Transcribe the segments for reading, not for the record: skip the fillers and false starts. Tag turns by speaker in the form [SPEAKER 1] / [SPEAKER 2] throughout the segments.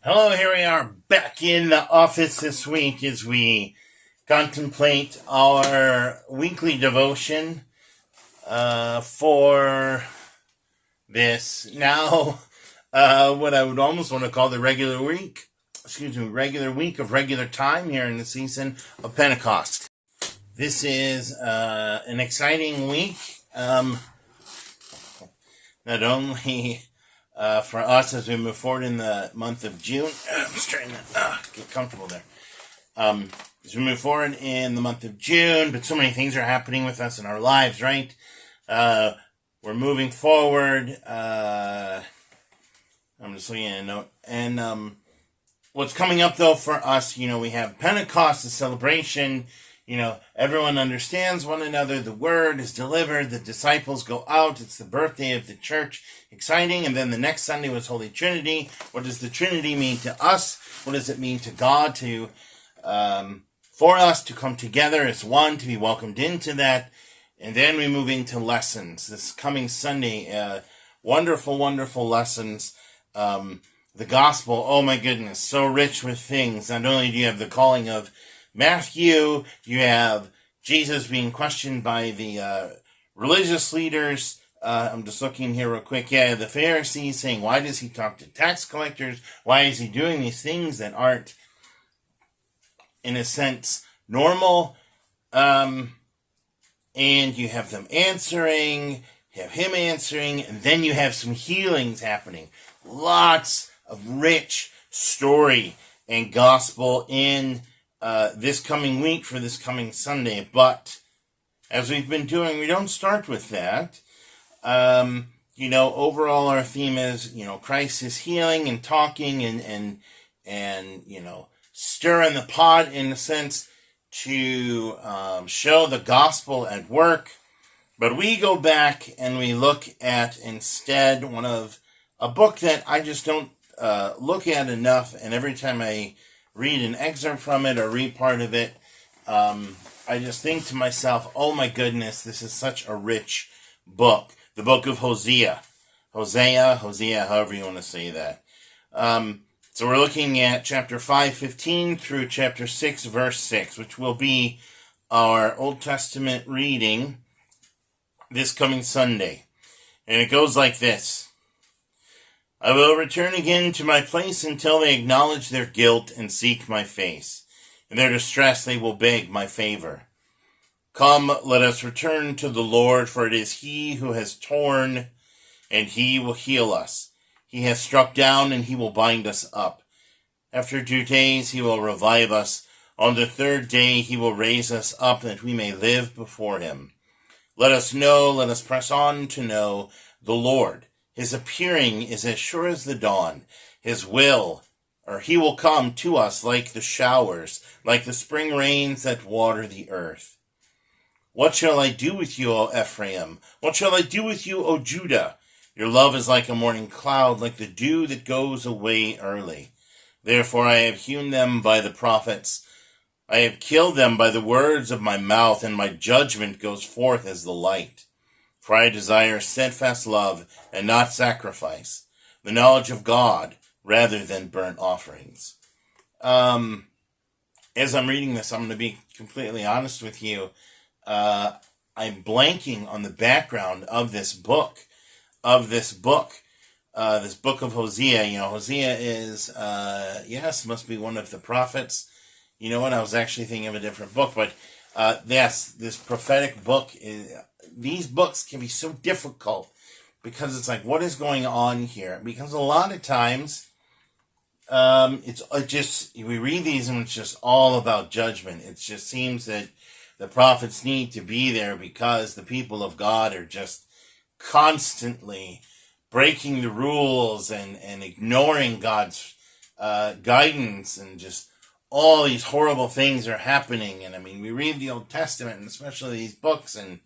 [SPEAKER 1] Hello, here we are back in the office this week as we contemplate our weekly devotion for this now, what I would almost want to call the regular week of regular time here in the season of Pentecost. This is an exciting week, not only for us as we move forward in the month of June. I'm just trying to get comfortable there. As we move forward in the month of June, but so many things are happening with us in our lives, right? We're moving forward. I'm just looking at a note. And what's coming up, though, for us, we have Pentecost, the celebration. Everyone understands one another. The word is delivered. The disciples go out. It's the birthday of the church. Exciting. And then the next Sunday was Holy Trinity. What does the Trinity mean to us? What does it mean to God for us to come together as one, to be welcomed into that? And then we move into lessons. This coming Sunday, wonderful, wonderful lessons. The gospel, oh my goodness, so rich with things. Not only do you have the calling of Matthew, you have Jesus being questioned by the religious leaders. I'm just looking here real quick. Yeah, the Pharisees saying, why does he talk to tax collectors? Why is he doing these things that aren't, in a sense, normal? And you have them answering, have him answering, and then you have some healings happening. Lots of rich story and gospel in this coming week for this coming Sunday. But as we've been doing, we don't start with that. Overall our theme is, Christ is healing and talking and stirring the pot in a sense to show the gospel at work. But we go back and we look at instead a book that I just don't look at enough, and every time I read an excerpt from it or read part of it, I just think to myself, oh my goodness, this is such a rich book. The book of Hosea, however you want to say that. So we're looking at chapter 5:15 through chapter 6, verse 6, which will be our Old Testament reading this coming Sunday. And it goes like this. I will return again to my place until they acknowledge their guilt and seek my face. In their distress they will beg my favor. Come, let us return to the Lord, for it is he who has torn, and he will heal us. He has struck down, and he will bind us up. After 2 days he will revive us. On the 3rd day he will raise us up, that we may live before him. Let us press on to know the Lord. His appearing is as sure as the dawn. He will come to us like the showers, like the spring rains that water the earth. What shall I do with you, O Ephraim? What shall I do with you, O Judah? Your love is like a morning cloud, like the dew that goes away early. Therefore I have hewn them by the prophets. I have killed them by the words of my mouth, and my judgment goes forth as the light. For I desire steadfast love and not sacrifice, the knowledge of God rather than burnt offerings. As I'm reading this, I'm going to be completely honest with you. I'm blanking on the background of this book. This book of Hosea. Hosea is, must be one of the prophets. You know what? I was actually thinking of a different book, but this prophetic book these books can be so difficult because it's like, what is going on here? Because a lot of times, we read these and it's just all about judgment. It just seems that the prophets need to be there because the people of God are just constantly breaking the rules and ignoring God's guidance, and just all these horrible things are happening. And I mean, we read the Old Testament, and especially these books, and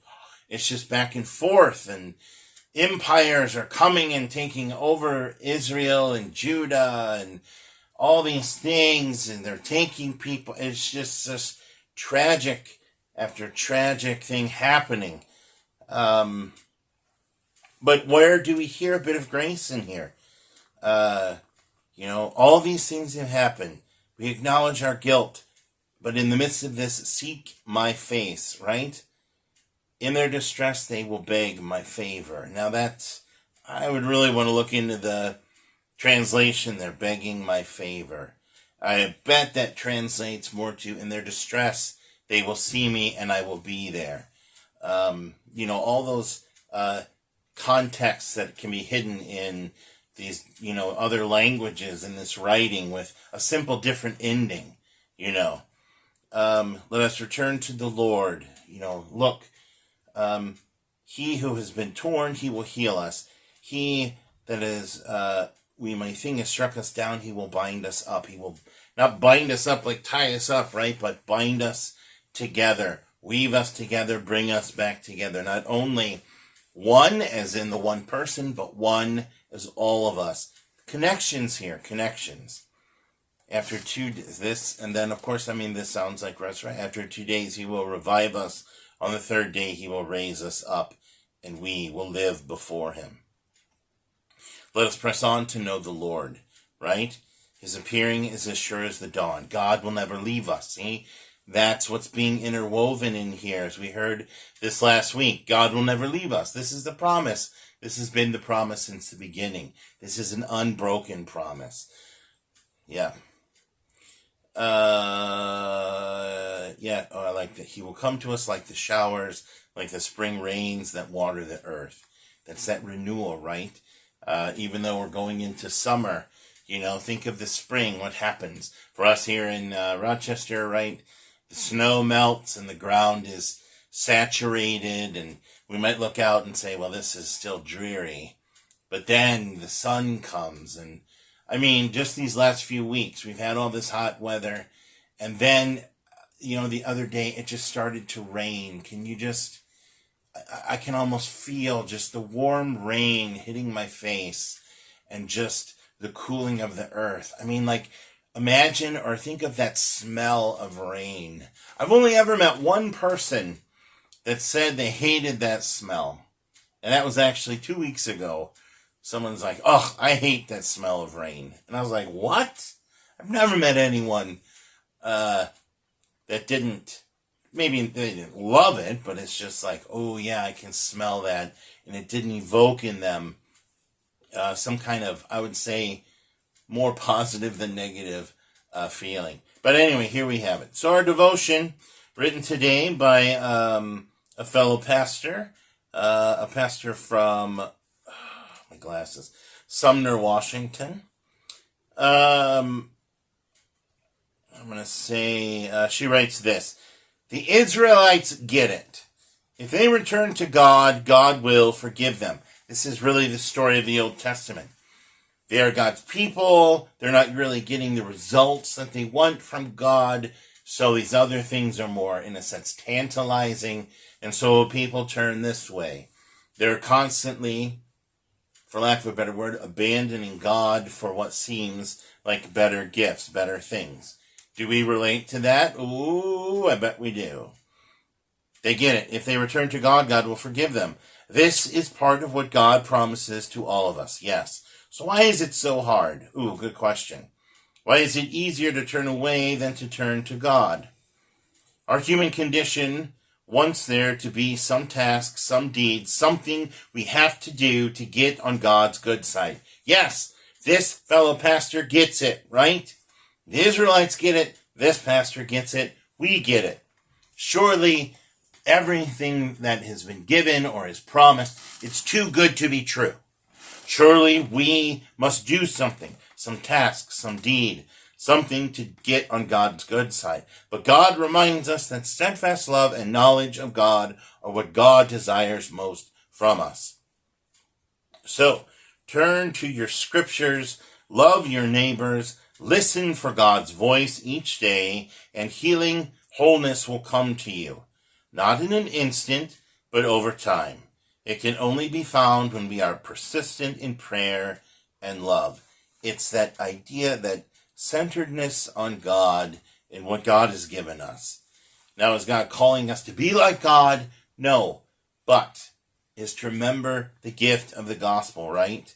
[SPEAKER 1] it's just back and forth, and empires are coming and taking over Israel and Judah and all these things, and they're taking people. It's just this tragic after tragic thing happening. But where do we hear a bit of grace in here? All these things have happened. We acknowledge our guilt. But in the midst of this, seek my face, right? In their distress, they will beg my favor. Now I would really want to look into the translation. They're begging my favor. I bet that translates more to, in their distress, they will see me and I will be there. All those contexts that can be hidden in these, other languages in this writing with a simple different ending, Let us return to the Lord. Look, he who has been torn, he will heal us. He that is, my thing has struck us down, he will bind us up. He will not bind us up like tie us up, right? But bind us together, weave us together, bring us back together. Not only one as in the one person, but one as all of us. Connections here, connections. After this sounds like resurrection. After 2 days, he will revive us. On the third day, he will raise us up, and we will live before him. Let us press on to know the Lord, right? His appearing is as sure as the dawn. God will never leave us. See, that's what's being interwoven in here, as we heard this last week. God will never leave us. This is the promise. This has been the promise since the beginning. This is an unbroken promise. Yeah. I like that. He will come to us like the showers, like the spring rains that water the earth. That's that renewal, right? Even though we're going into summer, think of the spring, what happens. For us here in Rochester, right? The snow melts and the ground is saturated, and we might look out and say, well, this is still dreary. But then the sun comes, and just these last few weeks, we've had all this hot weather, and then, the other day, it just started to rain. I can almost feel just the warm rain hitting my face, and just the cooling of the earth. Imagine or think of that smell of rain. I've only ever met one person that said they hated that smell, and that was actually 2 weeks ago. Someone's like, oh, I hate that smell of rain. And I was like, what? I've never met anyone that didn't, maybe they didn't love it, but it's just like, oh yeah, I can smell that. And it didn't evoke in them some kind of, I would say, more positive than negative feeling. But anyway, here we have it. So our devotion, written today by a fellow pastor, a pastor from Sumner, Washington. I'm going to say, she writes this: the Israelites get it. If they return to God, God will forgive them. This is really the story of the Old Testament. They are God's people. They're not really getting the results that they want from God. So these other things are more, in a sense, tantalizing. And so people turn this way. They're constantly, for lack of a better word, abandoning God for what seems like better gifts, better things. Do we relate to that? Ooh, I bet we do. They get it. If they return to God, God will forgive them. This is part of what God promises to all of us. Yes. So why is it so hard? Ooh, good question. Why is it easier to turn away than to turn to God? Our human condition wants there to be some task, some deed, something we have to do to get on God's good side. Yes, this fellow pastor gets it, right? The Israelites get it. This pastor gets it. We get it. Surely everything that has been given or is promised, it's too good to be true. Surely we must do something, some task, some deed, something to get on God's good side. But God reminds us that steadfast love and knowledge of God are what God desires most from us. So, turn to your scriptures, love your neighbors, listen for God's voice each day, and healing, wholeness will come to you. Not in an instant, but over time. It can only be found when we are persistent in prayer and love. It's that idea, that centeredness on God and what God has given us. Now, is God calling us to be like God? No, but is to remember the gift of the gospel, right?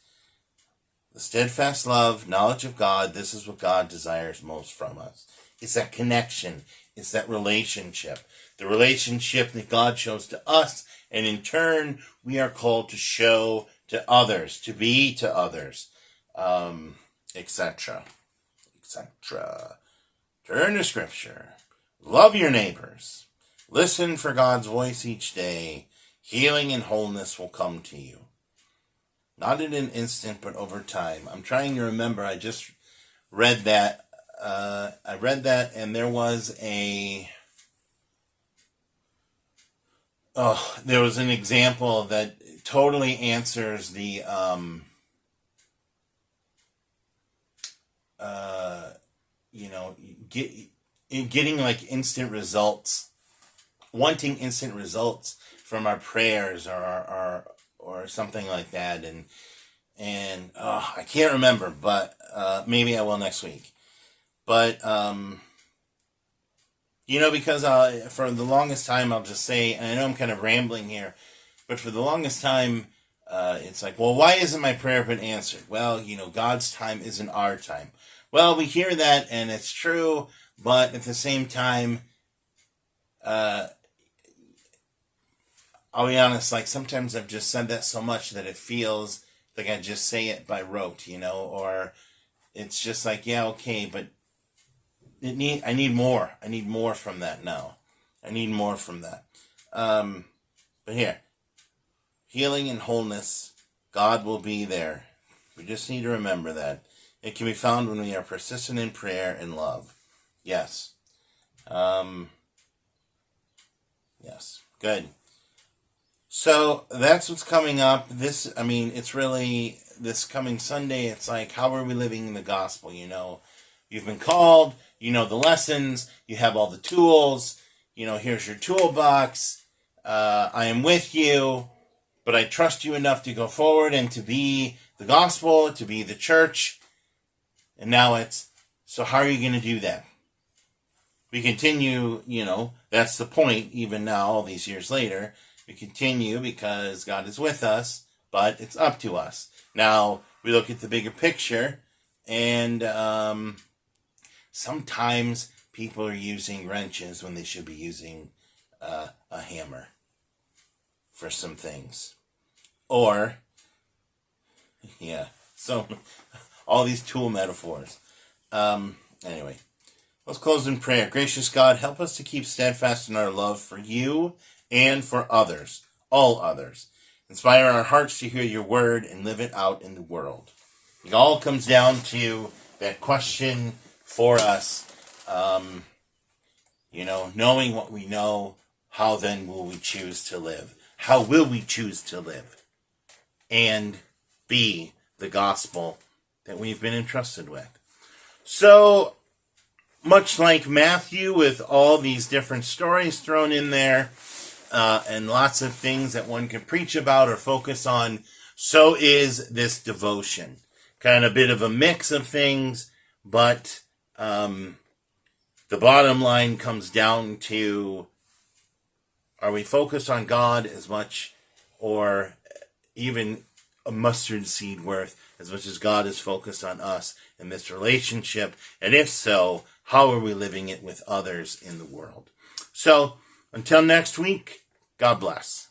[SPEAKER 1] steadfast love, knowledge of God, this is what God desires most from us. It's that connection. It's that relationship. The relationship that God shows to us, and in turn, we are called to show to others, to be to others, etc. etc. Turn to Scripture. Love your neighbors. Listen for God's voice each day. Healing and wholeness will come to you. Not in an instant, but over time. I'm trying to remember. I just read that. I read that, and there was there was an example that totally answers the getting like instant results, wanting instant results from our prayers or something like that, and I can't remember, but maybe I will next week. But because for the longest time, I'll just say, and I know I'm kind of rambling here, but for the longest time, it's like, well, why isn't my prayer been answered? Well, God's time isn't our time. Well, we hear that, and it's true, but at the same time, I'll be honest, like sometimes I've just said that so much that it feels like I just say it by rote, or it's just like, yeah, okay, but I need more. I need more from that now. I need more from that. But here, healing and wholeness, God will be there. We just need to remember that. It can be found when we are persistent in prayer and love. Yes. Yes. Good. So that's what's coming up. It's really this coming Sunday. It's like, how are we living in the gospel? You've been called, the lessons, you have all the tools, here's your toolbox. I am with you, but I trust you enough to go forward and to be the gospel, to be the church. And now so how are you going to do that? We continue, that's the point, even now, all these years later. We continue because God is with us, but it's up to us. Now, we look at the bigger picture, and sometimes people are using wrenches when they should be using a hammer for some things. Or, so all these tool metaphors. Anyway, let's close in prayer. Gracious God, help us to keep steadfast in our love for you and for others, all others. Inspire our hearts to hear your word and live it out in the world. It all comes down to that question for us, knowing what we know, how then will we choose to live? How will we choose to live and be the gospel that we've been entrusted with? So, much like Matthew, with all these different stories thrown in there, and lots of things that one can preach about or focus on, so is this devotion. Kind of a bit of a mix of things, but the bottom line comes down to, are we focused on God as much, or even a mustard seed worth, as much as God is focused on us in this relationship? And if so, how are we living it with others in the world? So, until next week, God bless.